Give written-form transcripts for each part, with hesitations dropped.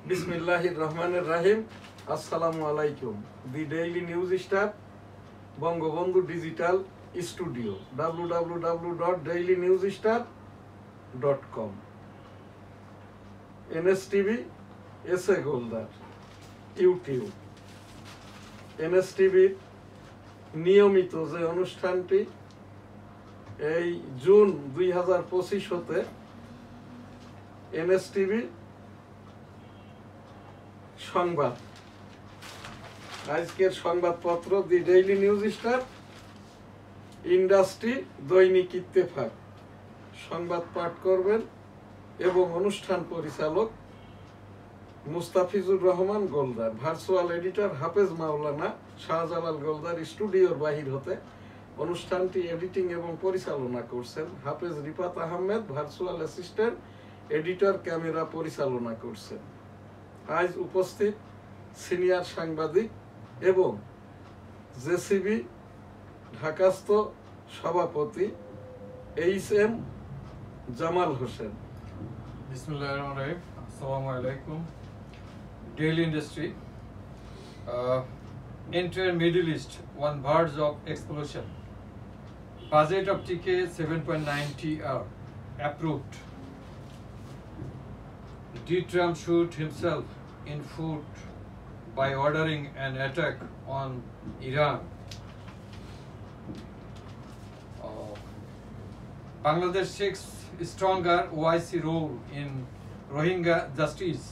বিসমিল্লাহির রহমানির রহিম। আসসালামু আলাইকুম। The daily news star, Bangabandhu digital studio, www.dailynewsstar.com, NSTV, SA Goldar, YouTube. এনএসটিভির নিয়মিত যে অনুষ্ঠানটি এই জুন 2025 হতে এনএসটিভি সংবাদ, আজকের সংবাদপত্র দি ডেইলি নিউজ স্টার, ইন্ডাস্ট্রি, দৈনিক ইত্তেফাক। সংবাদ পাঠ করবেন এবং অনুষ্ঠান পরিচালক মুস্তাফিজুর রহমান গোলদার, ভার্চুয়াল এডিটর হাফেজ মাওলানা শাহজালাল গোলদার। স্টুডিওর বাহির হতে অনুষ্ঠানটি এডিটিং এবং পরিচালনা করছেন হাফেজ Rifat Ahmed, virtual assistant editor, camera পরিচালনা করছেন। আজ উপস্থিত সিনিয়র সাংবাদিক এবং জেসিবি ঢাকাস্থ সভাপতি HM. Jamal Hossain. Bismillahirrahmanirrahim. Assalamu alaikum. Daily industry. Entire Middle East on verge of explosion. Budget of TK 7.90 approved. Trump shoot himself in foot by ordering an attack on Iran. Bangladesh seeks stronger OIC role in Rohingya justice.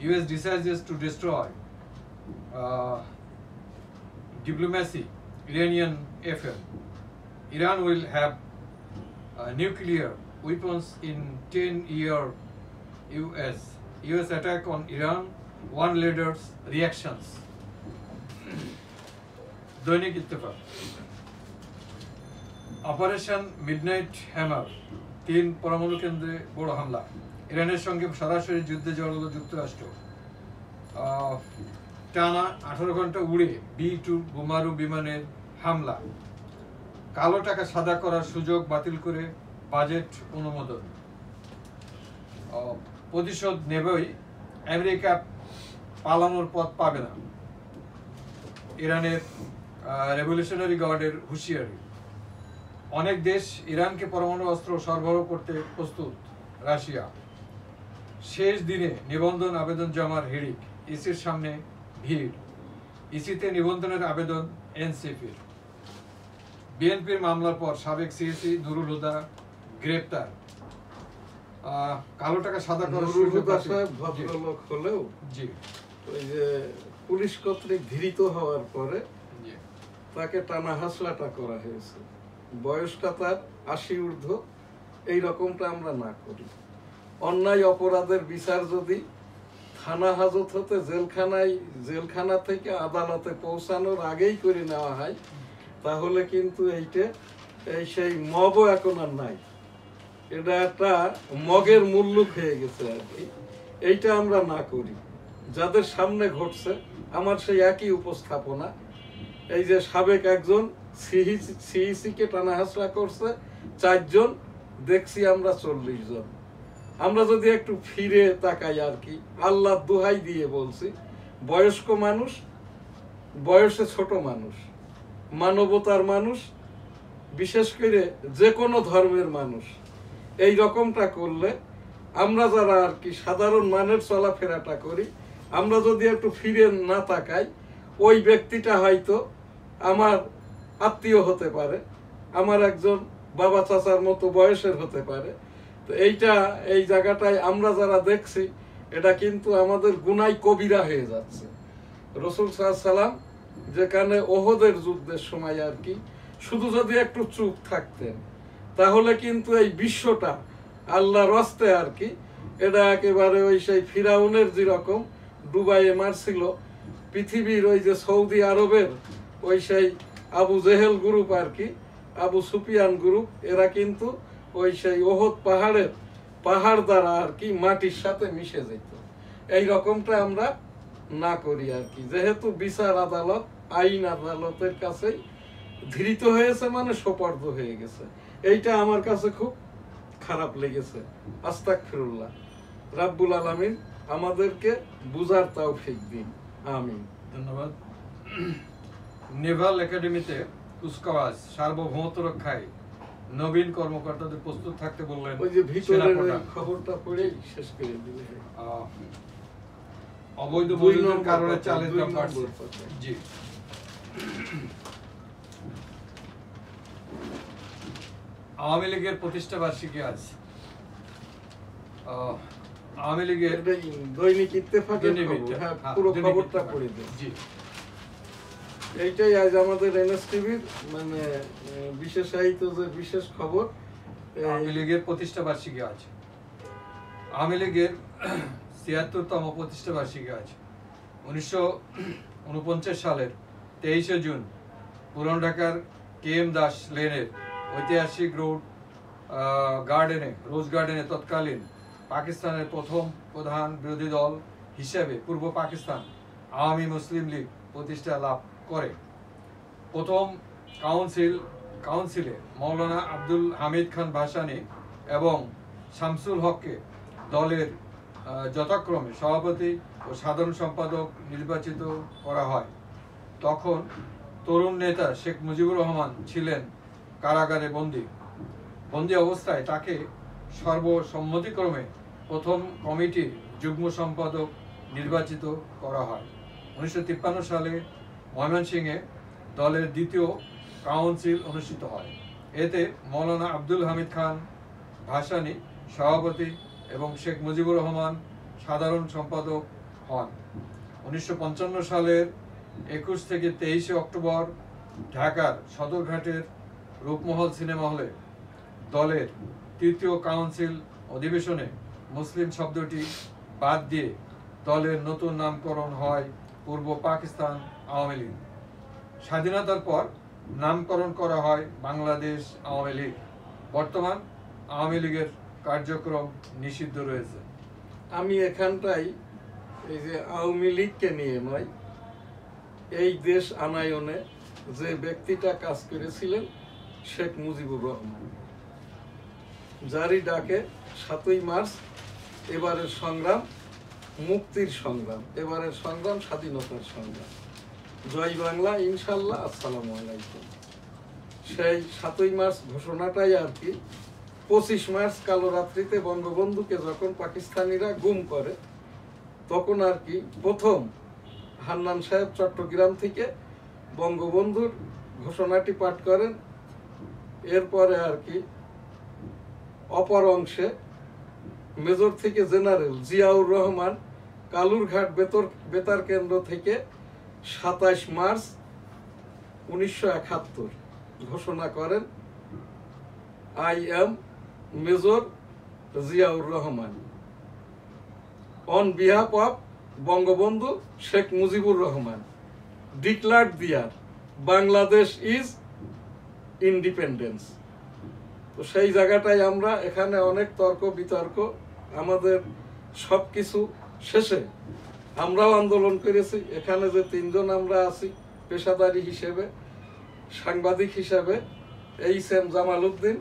US decides to destroy diplomacy, Iranian affair. Iran will have nuclear weapons in 10-year US attack on Iran, one leader's reactions. দৈনিক Ittefaq. Operation midnight hammer, 3 পরমাণু কেন্দ্রে বড় হামলা। ইরানের সঙ্গে সরাসরি যুদ্ধে জড়াল যুক্তরাষ্ট্র। টানা 18 ঘন্টা উড়ে B-2 বোমারু বিমানের হামলা। কালো টাকা সাদা করার সুযোগ বাতিল করে বাজেট অনুমোদন। প্রতিশোধ নেবেই, আমেরিকা পালানোর পথ পাবে না। ইরানের রেভলিউশনারি গার্ডের হুঁশিয়ারি। অনেক দেশ ইরানকে পরমাণু অস্ত্র সরবরাহ করতে প্রস্তুত। রাশিয়া শেষ দিনে নিবন্ধন আবেদন জমার হিড়িক, ইসির সামনে ভিড়। ইসিতে নিবন্ধনের আবেদন এনসিপির। বিএনপির মামলার পর সাবেক সিএসি নুরুল হুদা গ্রেপ্তার। কালো টাকা সাদা করার ভদ্রলোক হলেও জি ওই যে পুলিশ কর্তৃক ধৃত হওয়ার পরে তাকে টানা হাসলাটা করা হয়েছে। বয়সটা তার 80 ঊর্ধ্ব। এই রকমটা আমরা না করি। অন্যায় অপরাধের বিচার যদি থানা হাজত হতে জেলখানা থেকে আদালতে পৌঁছানোর আগেই করে নেওয়া হয়, তাহলে কিন্তু সেই মগও এখন আর নাই। এটা একটা মগের মুল্লুক হয়ে গেছে আর কি। এইটা আমরা না করি। যাদের সামনে ঘটছে আমার সেই একই উপস্থাপনা। এই যে সাবেক একজন সিইসি-কে টানা হাসলা করছে 4 জন, দেখছি আমরা 40 জন। আমরা যদি একটু ফিরে তাকাই আর কি, আল্লাহ দোহাই দিয়ে বলছি, বয়স্ক মানুষ, বয়সে ছোট মানুষ, মানবতার মানুষ, বিশেষ করে যে কোনো ধর্মের মানুষ এই রকমটা করলে আমরা যারা আর কি সাধারণ মানের চলাফেরাটা করি, আমরা যদি একটু ফিরে না তাকাই, ওই ব্যক্তিটা হয়তো আমার আত্মীয় হতে পারে, আমার একজন বাবা চাচার মতো বয়সের হতে পারে। তো এই জায়গাটায় আমরা যারা দেখছি, এটা কিন্তু আমাদের গুনাহ কবিরা হয়ে যাচ্ছে। রাসূল সাল্লাল্লাহু আলাইহি ওয়াসাল্লাম যেখানে ওহদের যুদ্ধের সময় আর কি শুধু যদি একটু চুপ থাকতেন, তাহলে কিন্তু এই বিশ্বটা আল্লাহর রাস্তে আর কি, এটা একেবারে ওই সেই ফিরাউনের যেরকম ডুবাইয়ে মারছিল, পৃথিবীর ওই যে সৌদি আরবের ওই সেই আবু জেহেল গ্রুপ আর কি, আবু সুফিয়ান গ্রুপ, এরা কিন্তু ওই সেই ওহদ পাহাড় দ্বারা আর কি মাটির সাথে মিশে যেত। এই রকমটা আমরা না করি আর কি। যেহেতু বিচার আদালত, আইন আদালতের কাছেই ধৃত হয়েছে, মানে সোপর্দ হয়ে গেছে। এইটা আমার কাছে খুব খারাপ লেগেছে। আস্তাগফিরুল্লাহ। রাব্বুল আলামিন আমাদেরকে বুঝার তৌফিক দিন। আমিন। ধন্যবাদ। নেভাল একাডেমিতে কুচকাওয়াজ সার্বভৌমত্ব রক্ষায় নবীন কর্মকর্তাদের প্রস্তুত থাকতে বললেন। ওই যে ভিতরের খবরটা পড়ে শেষ করে দিলে। অবৈধ মজুদের কারণে চালের দাম বাড়ছে। জি। আওয়ামী লীগের প্রতিষ্ঠা বার্ষিকী আজ। আওয়ামী লীগের দৈনিক ইত্তেফাকের পুরো খবরটা পড়ে দেন। জি। এইটাই আজ আমাদের এনএসটিভির মানে বিশেষায়িত যে বিশেষ খবর। আওয়ামী লীগের প্রতিষ্ঠা বার্ষিকী আজ। আওয়ামী লীগের ৭৬তম প্রতিষ্ঠা বার্ষিকী আজ। ১৯৪৯ সালের ২৩শে জুন পুরান ঢাকার KM দাস লেনের ঐতিহাসিক রোজ গার্ডেনে তৎকালীন পাকিস্তানের প্রথম প্রধান বিরোধী দল হিসেবে পূর্ব পাকিস্তান আওয়ামী মুসলিম লীগ প্রতিষ্ঠা লাভ করে। প্রথম কাউন্সিলে মৌলানা আব্দুল হামিদ খান ভাসানী এবং শামসুল হককে দলের যথাক্রমে সভাপতি ও সাধারণ সম্পাদক নির্বাচিত করা হয়। তখন তরুণ নেতা শেখ মুজিবুর রহমান ছিলেন কারাগারে বন্দী অবস্থায় তাকে সর্বসম্মতিক্রমে প্রথম কমিটির যুগ্ম সম্পাদক নির্বাচিত করা হয়। ১৯৫৩ সালে ময়মনসিংহে দলের দ্বিতীয় কাউন্সিল অনুষ্ঠিত হয়। এতে মৌলানা আব্দুল হামিদ খান ভাসানী সভাপতি এবং শেখ মুজিবুর রহমান সাধারণ সম্পাদক হন। ১৯৫৫ সালের ২১ থেকে ২৩ অক্টোবর ঢাকার সদরঘাটের রূপমহল সিনেমা হলে দলের তৃতীয় কাউন্সিল অধিবেশনে মুসলিম শব্দটি বাদ দিয়ে দলের নতুন নামকরণ হয় পূর্ব পাকিস্তান আওয়ামী লীগ। স্বাধীনতার পর নামকরণ করা হয় বাংলাদেশ আওয়ামী লীগ। বর্তমান আওয়ামী লীগের কার্যক্রম নিষিদ্ধ রয়েছে। আমি এখানটাই এই যে আওয়ামী লীগকে নিয়ে নয়, এই দেশ আনায়নে যে ব্যক্তিটা কাজ করেছিলেন শেখ মুজিবুর রহমান, যারই ডাকে ৭ই মার্চ এবারের সংগ্রাম মুক্তির সংগ্রাম, এবারের সংগ্রাম স্বাধীনতার সংগ্রাম। জয় বাংলা, ইনশাল্লাহ। আসসালামু আলাইকুম। সেই ৭ই মার্চ ঘোষণাটাই আর কি ২৫ মার্চ কালো রাত্রিতে বঙ্গবন্ধুকে যখন পাকিস্তানিরা গুম করে তখন আর কি প্রথম হান্নান সাহেব চট্টগ্রাম থেকে বঙ্গবন্ধুর ঘোষণাটি পাঠ করেন। এরপরে আর কি অপর অংশে মেজর থেকে জেনারেল জিয়াউর রহমান কালুরঘাট বেতার কেন্দ্র থেকে ২৭ মার্চ ১৯৭১ ঘোষণা করেন, I am major Ziaur Rahman on behalf of Bangabandhu Sheikh Mujibur Rahman declared দিয়ার বাংলাদেশ ইজ ইন্ডিপেন্ডেন্স। তো সেই জায়গাটায় আমরা এখানে অনেক তর্ক বিতর্ক, আমাদের সবকিছু শেষে আমরাও আন্দোলন করেছি। এখানে যে ৩ জন আমরা আছি পেশাদারি হিসেবে, সাংবাদিক হিসাবে, এইচ.এম. জামাল উদ্দিন,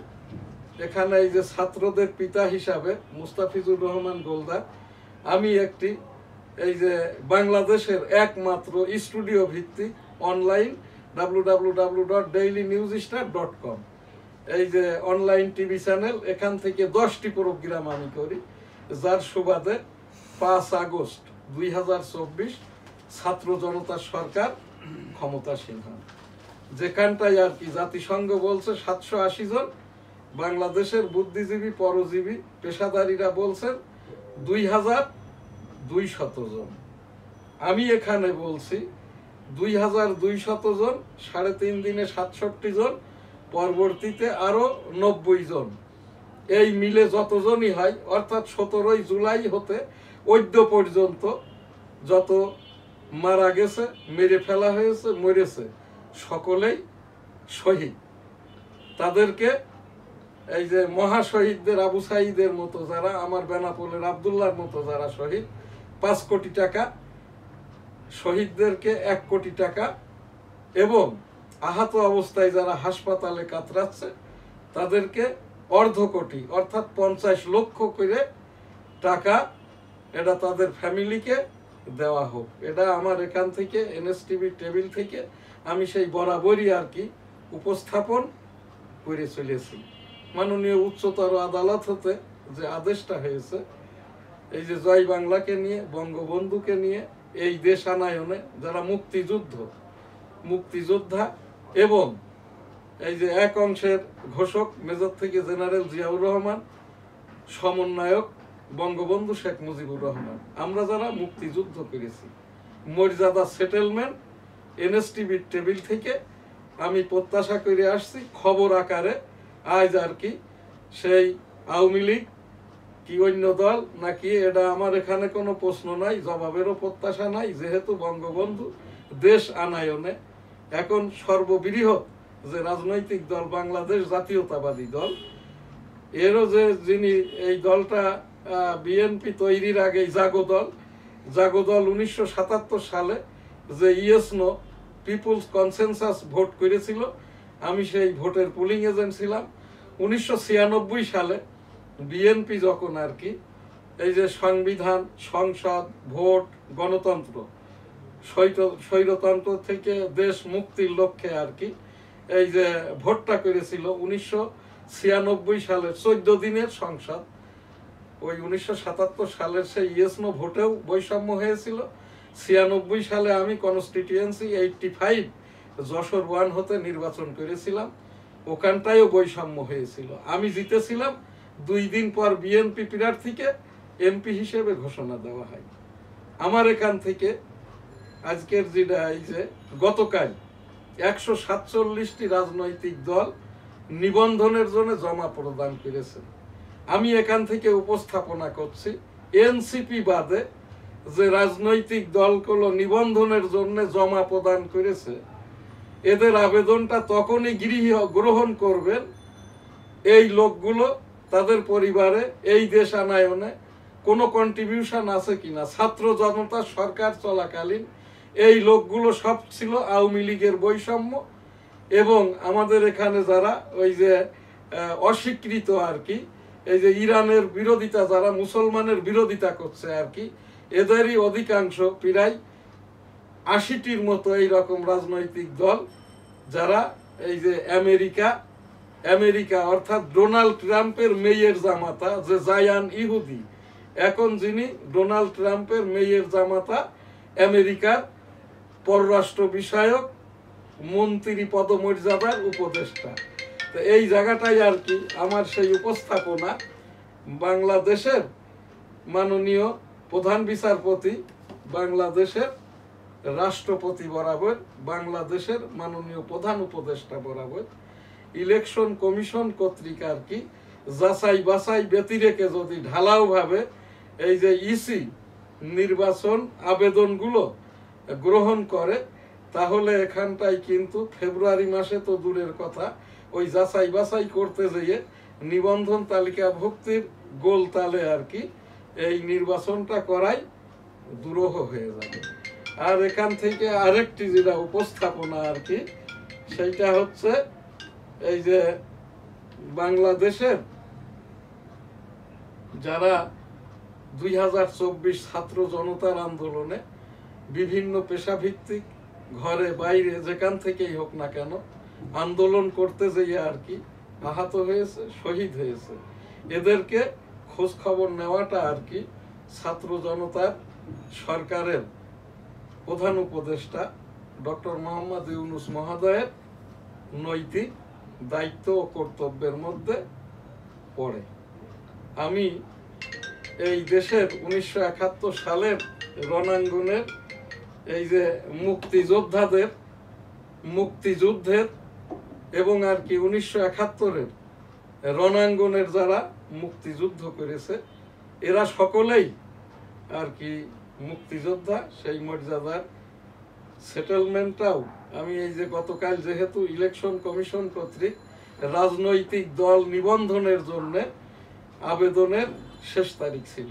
এখানে এই যে ছাত্রদের পিতা হিসাবে মুস্তাফিজুর রহমান গোলদার, আমি একটি এই যে বাংলাদেশের একমাত্র স্টুডিও ভিত্তিক অনলাইন www.dailynewsstar.com এই যে অনলাইন টিভি চ্যানেল, এখান থেকে 10টি প্রোগ্রাম আমি করি, যার সুবাদে 5 আগস্ট 2024 ছাত্র জনতার সরকার ক্ষমতাসীন হয়। যেখানটায় আর কি জাতিসংঘ বলছে 780 জন, বাংলাদেশের বুদ্ধিজীবী পরজীবী পেশাদারীরা বলছেন 2200 জন। আমি এখানে বলছি 2200 জন, 3.5 দিনে 67 জন, পরবর্তীতে আরো 90 জন, এই মিলে যতজনই হয়, অর্থাৎ 17 জুলাই হতে অদ্য পর্যন্ত যত মারা গেছে, মেরে ফেলা হয়েছে, মরেছে, সকলেই শহীদ। তাদেরকে এই যে মহাশহীদদের আবু সাঈদের মতো যারা, আমার বেনাপোলের আব্দুল্লাহর মতো যারা শহীদ, 5 কোটি টাকা, শহীদদেরকে 1 কোটি টাকা, এবং আহত অবস্থায় যারা হাসপাতালে কাতরাচ্ছে তাদেরকে 250 কোটি অর্থাৎ 50 লক্ষ করে টাকা এটা তাদের ফ্যামিলিকে দেওয়া হোক। এটা আমার এখান থেকে এনএসটিভি টেবিল থেকে আমি সেই বরাবরই আর কি উপস্থাপন করে চলেছি। মাননীয় উচ্চতর আদালত হতে যে আদেশটা হয়েছে, এই যে জয় বাংলাকে নিয়ে, বঙ্গবন্ধুকে নিয়ে এই দেশানায়নে যারা মুক্তিযোদ্ধা এবং এই যে এক অংশের ঘোষক মেজর থেকে জেনারেল জিয়াউর রহমান, সমন্বয়ক বঙ্গবন্ধু শেখ মুজিবুর রহমান, আমরা যারা মুক্তিযুদ্ধ করেছি, মর্যাদা সেটেলমেন্ট এনএসটিভির টেবিল থেকে আমি প্রত্যাশা করে আসছি খবর আকারে আজ আর কি সেই আওয়ামী লীগ কি অন্য দল নাকি, এটা আমার এখানে কোনো প্রশ্ন নাই, জবাবেরও প্রত্যাশা নাই, যেহেতু বঙ্গবন্ধু দেশ আনায়নে এখন সর্ববৃহৎ যে রাজনৈতিক দল বাংলাদেশ জাতীয়তাবাদী দল, এরও যে যিনি এই দলটা বিএনপি তৈরির আগে জাগো দল 1977 সালে যে yes no people's consensus vote করেছিল, আমি সেই ভোটের পুলিং এজেন্ট ছিলাম। 1996 সালে বিএনপি যখন আর কি এই যে সংবিধান, সংসদ, ভোট, গণতন্ত্র, স্বৈরতন্ত্র থেকে দেশ মুক্তির লক্ষ্যে আর কি এই যে ভোটটা করেছিল, 1996 সালের 14 দিনের সংসদ, ওই 1977 সালের সেই ইয়েস নো ভোটেও বৈষম্য হয়েছিল। 96 সালে আমি কনস্টিটিউয়েন্সি 85 যশোর 1 হতে নির্বাচন করেছিলাম, ওখানটায়ও বৈষম্য হয়েছিল। আমি জিতেছিলাম, 2 দিন পর বিএনপি প্রার্থীকে এমপি হিসেবে ঘোষণা দেওয়া হয়। আমার এখান থেকে আজকের যেটা এই যে গতকাল 147টি রাজনৈতিক দল নিবন্ধনের জন্য জমা প্রদান করেছে। আমি এখান থেকে উপস্থাপনা করছি এনসিপি বাদে যে রাজনৈতিক দলগুলো নিবন্ধনের জন্য জমা প্রদান করেছে, এদের আবেদনটা তখনই গ্রহণ করবেন এই লোকগুলো তাদের পরিবারে এই দেশ আনায়নে কোনো কন্ট্রিবিউশন আছে কিনা। ছাত্র জনতা সরকার চলাকালীন এই লোকগুলো সব ছিল আওয়ামী লীগের বৈষম্য, এবং আমাদের এখানে যারা ওই যে অস্বীকৃত আর কি এই যে ইরানের বিরোধিতা, যারা মুসলমানের বিরোধিতা করছে আর কি, এদেরই অধিকাংশ প্রায় 80টির মতো এইরকম রাজনৈতিক দল যারা এই যে আমেরিকা অর্থাৎ ডোনাল্ড ট্রাম্পের মেয়ের জামাতা যে জায়ান ইহুদি, এখন যিনি ডোনাল্ড ট্রাম্পের মেয়ের জামাতা আমেরিকার পররাষ্ট্র বিষয়ক মন্ত্রী পদমর্যাদার উপদেষ্টা। তো এই জায়গাটাই আর কি আমার সেই উপস্থাপনা বাংলাদেশের মাননীয় প্রধান বিচারপতি, বাংলাদেশের রাষ্ট্রপতি বরাবর, বাংলাদেশের মাননীয় প্রধান উপদেষ্টা বরাবর ইলেকশন কমিশন কর্তৃক আর কি যাচাই বাছাই ব্যতিরেকে যদি ঢালাও ভাবে এই যে ইসি নির্বাচন আবেদনগুলো গ্রহণ করে, তাহলে এখানটায় কিন্তু ফেব্রুয়ারি মাসে তো দূরের কথা, ওই যাচাই বাছাই করতে যেয়ে নিবন্ধন তালিকা ভুক্তির গোল তালে আর কি এই নির্বাচনটা করাই দুরূহ হয়ে যাবে। আর এখান থেকে আরেকটি যেটা উপস্থাপনা আর কি, সেইটা হচ্ছে এই যে বাংলাদেশের যারা 2024 ছাত্র জনতার আন্দোলনে বিভিন্ন পেশাভিত্তিক ঘরে বাইরে যেখান থেকেই হোক না কেন আন্দোলন করতে যেয়ে আর কি আহত হয়েছে, শহীদ হয়েছে, এদেরকে খোঁজ খবর নেওয়াটা আর কি ছাত্র জনতার সরকারের প্রধান উপদেষ্টা ডক্টর মোহাম্মদ ইউনূস মহোদয়ের নৈতিক দায়িত্ব ও কর্তব্যের মধ্যে পড়ে। আমি এই দেশের 1971 সালের রণাঙ্গনের এই যে মুক্তিযুদ্ধের এবং আর কি 1971-এর রণাঙ্গনের যারা মুক্তিযুদ্ধ করেছে, এরা সকলেই আর কি মুক্তিযোদ্ধা। সেই মর্যাদার সেটেলমেন্টটাও আমি এই যে গতকাল যেহেতু ইলেকশন কমিশন কর্তৃক রাজনৈতিক দল নিবন্ধনের জন্য আবেদনের শেষ তারিখ ছিল,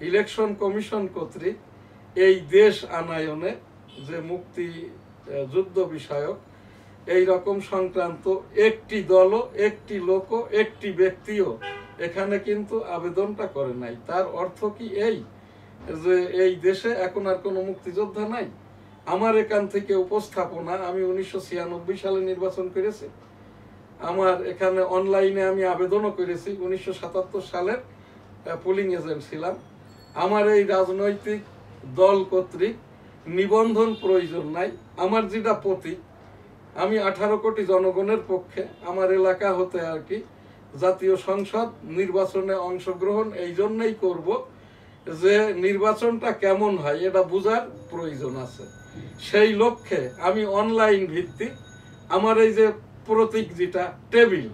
ইলেকশন কমিশন কর্তৃক এই দেশ আনায়নে যে মুক্তি যুদ্ধ বিষয়ক এই রকম সংক্রান্ত একটি দলও, একটি লোকও, একটি ব্যক্তিও এখানে কিন্তু আবেদনটা করে নাই। তার অর্থ কি এই যে এই দেশে এখন আর কোনো মুক্তিযোদ্ধা নাই। আমার এখান থেকে উপস্থাপনা, আমি 1996 সালে নির্বাচন করেছি, আমার এখানে অনলাইনে আমি আবেদনও করেছি, 1977 সালের পোলিং এজেন্ট ছিলাম। আমার এই রাজনৈতিক দল কর্তৃক নিবন্ধন প্রয়োজন নাই। আমার যেটা প্রতীক, আমি 18 কোটি জনগণের পক্ষে আমার এলাকা হতে আর কি জাতীয় সংসদ নির্বাচনে অংশগ্রহণ এই জন্যই করব যে নির্বাচনটা কেমন হয় এটা বোঝার প্রয়োজন আছে। সেই লক্ষ্যে আমি অনলাইন ভিত্তিক আমার এই যে প্রতীক যেটা টেবিল,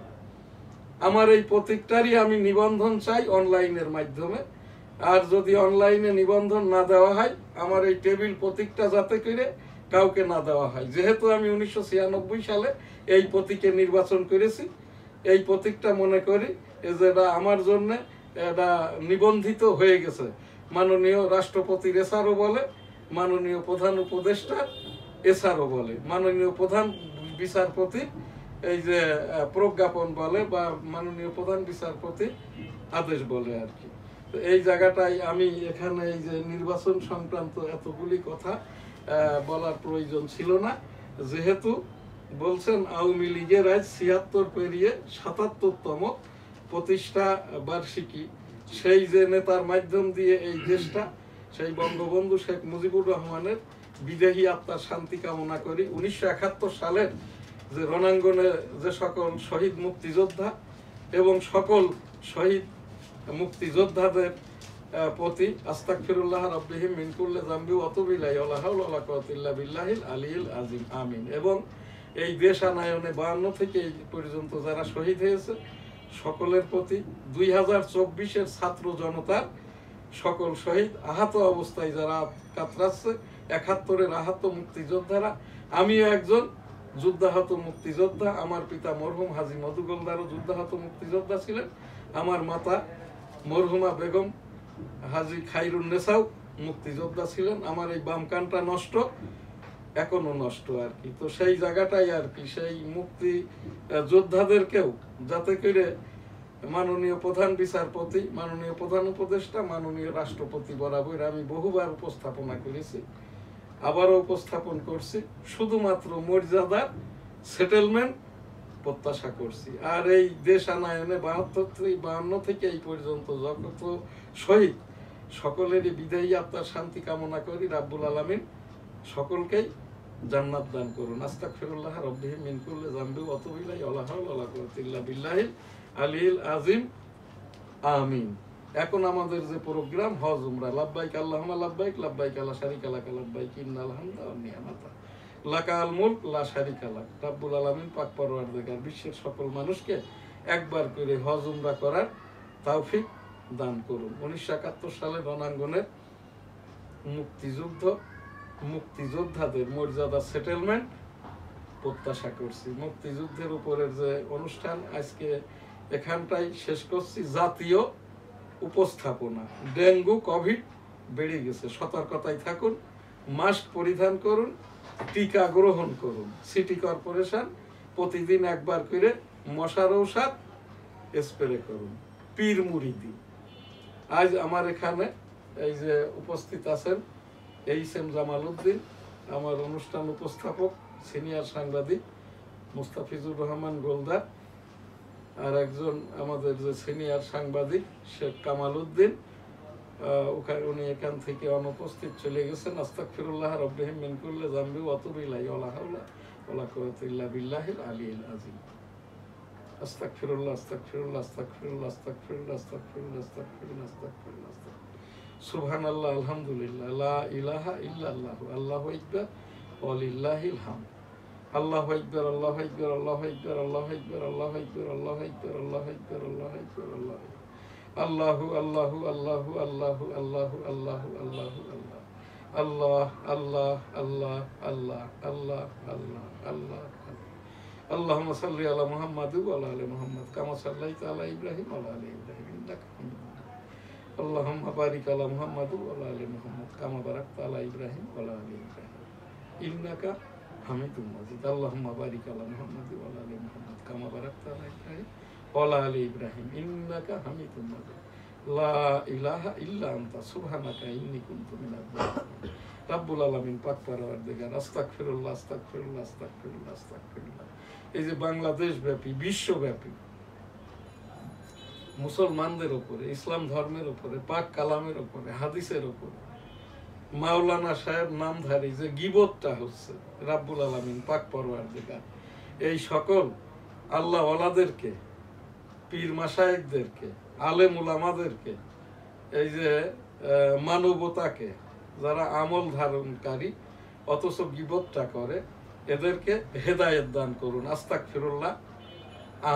আমার এই প্রতীকটারই আমি নিবন্ধন চাই অনলাইনের মাধ্যমে। আর যদি অনলাইনে নিবন্ধন না দেওয়া হয়, আমার এই টেবিল প্রতীকটা যাতে করে কাউকে না দেওয়া হয়। যেহেতু আমি 1996 সালে এই প্রতীকে নির্বাচন করেছি, এই প্রতীকটা মনে করি যেটা আমার জন্য এটা নিবন্ধিত হয়ে গেছে। মাননীয় রাষ্ট্রপতির এসআরও বলে, মাননীয় প্রধান উপদেষ্টা এসআরও বলে, মাননীয় প্রধান বিচারপতি এই যে প্রজ্ঞাপন বলে, বা মাননীয় প্রধান বিচারপতি আদেশ বলে আর কি। তো এই জায়গাটাই আমি এখানে এই যে নির্বাচন সংক্রান্ত এতগুলি কথা বলার প্রয়োজন ছিল না, যেহেতু বলছেন আওয়ামী লীগের আজ ৭৬ পেরিয়ে ৭৭তম প্রতিষ্ঠা বার্ষিকী। সেই যে নেতার মাধ্যম দিয়ে এই দেশটা, সেই বঙ্গবন্ধু শেখ মুজিবুর রহমানের বিদেহী আত্মার শান্তি কামনা করি। 1971 সালের যে রণাঙ্গনে যে সকল শহীদ মুক্তিযোদ্ধা এবং সকল শহীদ মুক্তিযোদ্ধাদের প্রতি আস্তাগফিরুল্লাহ রাব্বিহিম মিন কুল্লি যামবি ওয়া তুবু ইলাইহি ওয়া লা হাওলা ওয়া লা কুওয়াতা ইল্লা বিল্লাহিল আলিয়্যিল আযীম, আমিন। এবং এই দেশ আনায়নে 52 থেকে এই পর্যন্ত যারা শহীদ হয়েছে সকলের প্রতি, 2024-এর ছাত্র জনতার সকল শহীদ, আহত অবস্থায় যারা কাতরাচ্ছে, 71-এর আহত মুক্তিযোদ্ধারা, আমিও একজন যুদ্ধাহত মুক্তিযোদ্ধা। আমার পিতা মরহুম হাজী মধুগোলদারও যুদ্ধাহত মুক্তিযোদ্ধা ছিলেন। আমার মাতা মরহুমা বেগম হাজী খাইরুন্নেসাও মুক্তিযোদ্ধা ছিলেন। আমার এই বাম কানটা নষ্ট, এখনো নষ্ট আর কি। তো সেই জায়গাটাই আর কি, সেই মুক্তি যোদ্ধাদেরকেও যাতে করে মাননীয় প্রধান বিচারপতি, মাননীয় প্রধান উপদেষ্টা, মাননীয় রাষ্ট্রপতি বরাবর আমি বহুবার উপস্থাপনা করেছি, আবারও উপস্থাপন করছি, শুধুমাত্র মর্যাদার সেটেলমেন্ট প্রত্যাশা করছি। আর এই দেশ আনায়নে 52 থেকে এই পর্যন্ত যত শহীদ, সকলেরই বিদায়ী আত্মার শান্তি কামনা করি। রাব্বুল আলামিন সকলকেই জান্নাত দান করুন। আস্তাগফিরুল্লাহ রাব্বিহিম মিন কুল্লি যামবি ওয়া তুবু ইলাইহি ওয়া লা হাওলা ওয়া লা কুওয়াতা ইল্লা বিল্লাহিল আলিয়্যিল আযীম, আমিন। এখন আমাদের যে প্রোগ্রাম হজ উমরা, লাব্বাইক আল্লাহুম্মা লাব্বাইক, লাব্বাইক লা শারীকা লাকা লাব্বাইক, ইন্নাল হামদা ওয়ান নি'মাতা লাকাল মুলক লা শারীকা লাক। রাব্বুল আলামিন পাক পরওয়ারদিগার বিশ্বের সকল মানুষকে একবার করে হজ উমরা করার তৌফিক দান করুন। 1971 সালে রণাঙ্গনের মুক্তিযোদ্ধাদের মর্যাদা সেটেলমেন্ট প্রত্যাশা করছি। মুক্তিযুদ্ধের উপরের যে অনুষ্ঠান আজকে এখানটাই শেষ করছি। জাতীয় উপস্থাপনা, ডেঙ্গু কোভিড বেড়ে গেছে, সতর্কতায় থাকুন, মাস্ক পরিধান করুন, টিকা গ্রহণ করুন। সিটি কর্পোরেশন প্রতিদিন একবার করে মশার ঔষধ স্প্রে করুন। পীর মুরিদি, আজ আমার এখানে এই যে উপস্থিত আছেন এইচ.এম. জামাল উদ্দিন, আমার অনুষ্ঠান উপস্থাপক, সিনিয়র সাংবাদিক মুস্তাফিজুর রহমান গোলদার, আর একজন আমাদের যে সিনিয়র সাংবাদিক শেখ কামাল উদ্দিন, উনি এখান থেকে অনুপস্থিত চলে গেছেন। আস্তাগফিরুল্লাহ রাব্বিহিম মিন কুল্লি যামবি ওয়া তুবু ইলাইহি ওয়া লা হাওলা ওয়া লা কুওয়াতা ইল্লা বিল্লাহিল আলিয়্যিল আযীম। আস্তাগফিরুল্লাহ, আস্তাগফিরুল্লাহ, আস্তাগফিরুল্লাহ, আস্তাগফিরুল্লাহ, আস্তাগফিরুল্লাহ, আস্তাগফিরুল্লাহ, আস্তাগফিরুল্লাহ, সুবহানাল্লাহ, আলহামদুলিল্লাহ, লা ইলাহা ইল্লাল্লাহু, আল্লাহু আকবার, ওয়া লিল্লাহিল হামদ। আল্লাহু আকবার, আল্লাহু আকবার, আল্লাহু আকবার, আল্লাহু আকবার, আল্লাহু আকবার, আল্লাহু আকবার, আল্লাহু আকবার, আল্লাহু আকবার, আল্লাহু আল্লাহু আল্লাহু আল্লাহু আল্লাহু আল্লাহু আল্লাহু আল্লাহু আল্লাহ আল্লাহ আল্লাহ আল্লাহ আল্লাহ আল্লাহ আল্লাহ। আল্লাহুম্মা সাল্লি আলা মুহাম্মাদ ওয়া আলা আলি মুহাম্মাদ কামা সাল্লাইতা আলা ইব্রাহিম ওয়া আলা আলি ইব্রাহিম ইন্নাকা হামিদুম মাজিদ। আল্লাহুম্মা বারিক আলা মুহাম্মাদ ওয়া আলা আলি মুহাম্মাদ কামা বারাকতা আলা ইব্রাহিম ওয়া আলা আলি ইব্রাহিম ইন্নাকা হামিদুম মাজিদ। আল্লাহুম্মা বারিক আলা মুহাম্মাদ ওয়া আলা আলি মুহাম্মাদ কামা বারাকতা আলা ইব্রাহিম ওয়া আলা আলি ইব্রাহিম ইন্নাকা হামিদুম মাজিদ। লা ইলাহা ইল্লা আনতা সুবহানাকা ইন্নী কুনতু মিনাজ জালিমিন। রাব্বুল আলামিন পাক পরওয়ারদিগার আস্তাগফিরুল্লাহ আস্তাগফিরুল্লাহ আস্তাগফিরুল্লাহ আস্তাগফিরুল্লাহ। এই যে বাংলাদেশ ব্যাপী বিশ্বব্যাপী মুসলমানদের উপরে, ইসলাম ধর্মের উপরে, পাক কালামের উপরে, হাদিসের উপরে মাওলানা সাহেব নামধারী যে গীবতটা হচ্ছে, রাব্বুল আলামিন পাক পরওয়ারদিগার এই সকল আল্লাহ ওয়ালাদেরকে, পীর মাশায়েখদেরকে, আলেম উলামাদেরকে, এই যে মানবতাকে যারা আমল ধারণকারী অথচ গীবতটা করে, এদেরকে হেদায়েত দান করুন। আস্তাগফিরুল্লাহ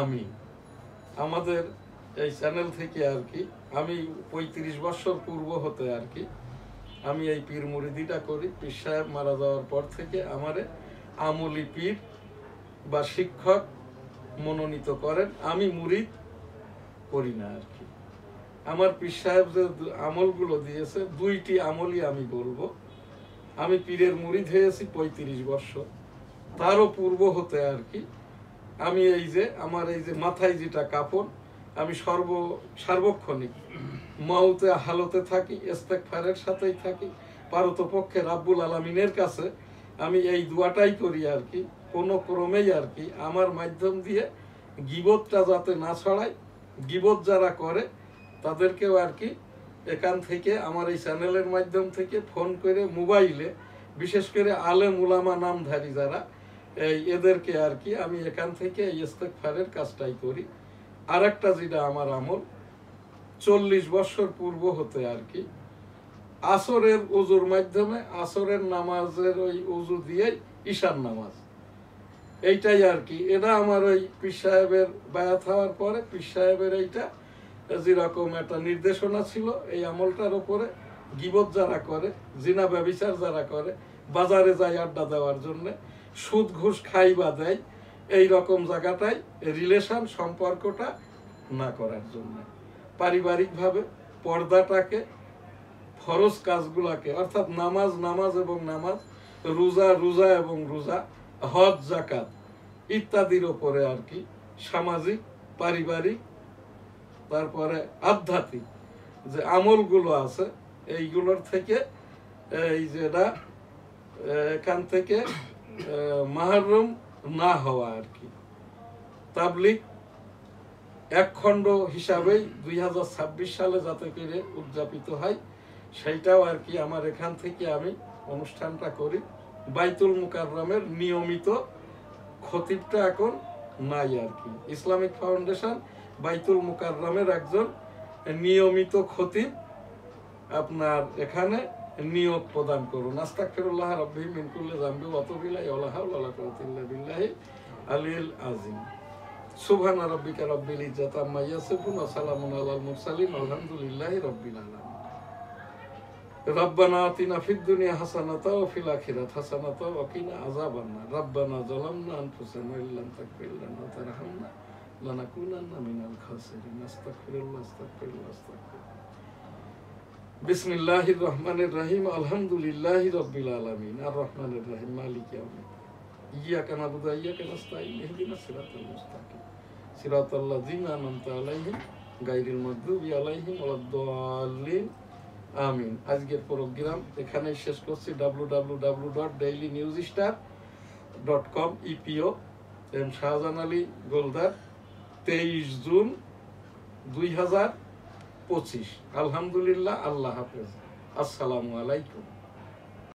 আমিন। আমাদের এই চ্যানেল থেকে আর কি আমি 35 বছর পূর্ব হতে আর কি আমি এই পীর মুরিদিটা করি। পীর সাহেব মারা যাওয়ার পর থেকে আমারে আমলি পীর বা শিক্ষক মনোনীত করেন। আমি মুরিদ করি না আর কি। আমার পীর সাহেব যে আমলগুলো দিয়েছে, 2টি আমলই আমি বলবো। আমি পীরের মুরিদ হয়েছি 35 বছর, তারও পূর্ব হতে আর কি আমি এই যে আমার এই যে মাথায় যেটা কাপড়, আমি সার্বক্ষণিক মাউতে হালতে থাকি, ইস্তেগফারের সাথেই থাকি। পারতপক্ষে রাব্বুল আলামিনের কাছে আমি এই দোয়াটাই করি আর কি, কোনো ক্রমেই আর কি আমার মাধ্যম দিয়ে গীবতটা যাতে না ছড়ায়। গীবত যারা করে তাদেরকেও আর কি এখান থেকে আমার এই চ্যানেলের মাধ্যম থেকে ফোন করে মোবাইলে, বিশেষ করে আলেম উলামা নামধারী যারা এদেরকে আর কি আমি এখান থেকে এই ইস্তেগফারের কাজটাই করি। আর একটা যেটা আমার আমল 40 বছর পূর্ব হতে আর কি আসরের ওযুর মাধ্যমে, আসরের নামাজের ওই ওযু দিয়ে ঈশার নামাজ, এইটাই আর কি। এটা আমার ওই পীর সাহেবের বায়াত হওয়ার পরে পীর সাহেবের এইটা যেরকম একটা নির্দেশনা ছিল, এই আমলটার উপরে গীবত যারা করে, জিনা ব্যভিচার যারা করে, বাজারে যায় আড্ডা দেওয়ার জন্য, সুদ ঘুষ খাই বা দেয়, এই রকম জায়গাটাই রিলেশন সম্পর্কটা না করার জন্য পারিবারিকভাবে পর্দাটাকে, ফরজ কাজগুলাকে অর্থাৎ নামাজ নামাজ এবং নামাজ, রোজা রোজা এবং রোজা, হজ যাকাত ইত্যাদির ওপরে আর কি সামাজিক, পারিবারিক, তারপরে আধ্যাত্মিক যে আমলগুলো আছে এইগুলোর থেকে এই যেটা এখান থেকে মাহরুম না হওয়া আর কি। তাবলিগ এক খণ্ড হিসাবেই 2026 সালে যাতে করে উদযাপিত হয় সেইটাও আর কি আমার এখান থেকে আমি অনুষ্ঠানটা করি। বাইতুল মুকাররমের নিয়মিত খতিবটা এখন নাই আর কি। ইসলামিক ফাউন্ডেশন বাইতুল মুকাররমের একজন নিয়মিত খতিব আপনার এখানে নিয়োগ প্রদান করুন। আস্তাগফিরুল্লাহ রাব্বি মিন কুল্লি যামবি ওয়া আতুবু ইলাইহি ওয়া লা হাওলা ওয়া লা কুওয়াতা ইল্লা বিল্লাহি আলিয়্যিল আযীম। সুবহানা রাব্বিকা রাব্বিল ইজ্জাতি আম্মা ইয়াসিফুন ওয়া সালামুন আলাল মুরসালিন আলহামদুলিল্লাহি রাব্বিল আলামিন। রব্বানা আতিনা ফিদ দুনিয়া হাসানাতাও ওয়া ফিল আখিরাতি হাসানাতাও ওয়া কিনা আযাবান্নার। রব্বানা যালামনা আনফুসানা ওয়া ইল্লাম তাগফির লানা ওয়া তারহামনা লানাকুনান্না মিনাল খাসিরিন। আস্তাগফিরুল্লাহ আস্তাগফিরুল্লাহ আস্তাগফিরুল্লাহ। বিসমিল্লাহির রহমানির রহিম। আলহামদুলিল্লাহি রাব্বিল আলামিন আর রহমানির রহিম মালিকি ইয়াউমিদ্দিন। ইয়্যাকা না'বুদু ওয়া ইয়্যাকা নাস্তাঈন ইহদিনাস সিরাতাল মুস্তাকিম সিরাতাল লাযিনা আন'আমতা আলাইহিম গায়রিল মাগদুবি আলাইহিম ওয়ালাদ-দাল্লিন আমিন। আজকের প্রোগ্রাম এখানেই শেষ করছি। www.dailynewsstar.com EPO M Shahjahan Ali Goldar 23 জুন 2025। আলহামদুলিল্লাহ। আল্লাহ হাফেজ। আসসালামু আলাইকুম।